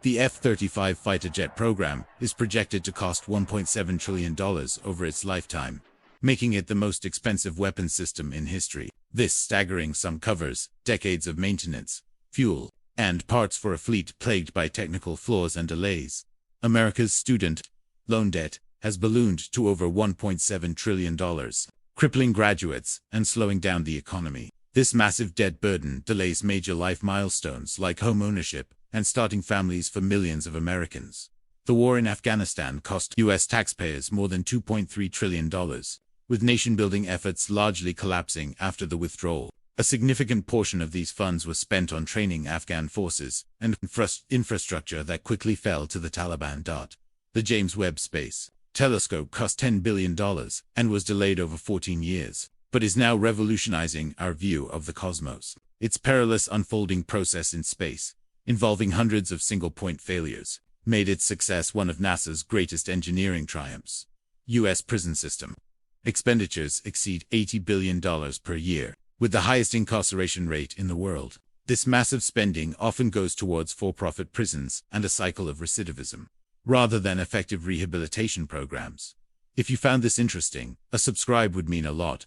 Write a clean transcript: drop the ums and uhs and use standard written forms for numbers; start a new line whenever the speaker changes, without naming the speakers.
The F-35 fighter jet program is projected to cost $1.7 trillion over its lifetime, making it the most expensive weapons system in history. This staggering sum covers decades of maintenance, fuel, and parts for a fleet plagued by technical flaws and delays. America's student loan debt has ballooned to over $1.7 trillion, crippling graduates and slowing down the economy. This massive debt burden delays major life milestones like home ownership and starting families for millions of Americans. The war in Afghanistan cost U.S. taxpayers more than $2.3 trillion, with nation-building efforts largely collapsing after the withdrawal. A significant portion of these funds was spent on training Afghan forces and infrastructure that quickly fell to the Taliban. The James Webb Space Telescope cost $10 billion and was delayed over 14 years, but is now revolutionizing our view of the cosmos. Its perilous unfolding process in space, involving hundreds of single-point failures, made its success one of NASA's greatest engineering triumphs. U.S. prison system expenditures exceed $80 billion per year, with the highest incarceration rate in the world. This massive spending often goes towards for-profit prisons and a cycle of recidivism, rather than effective rehabilitation programs. If you found this interesting, a subscribe would mean a lot.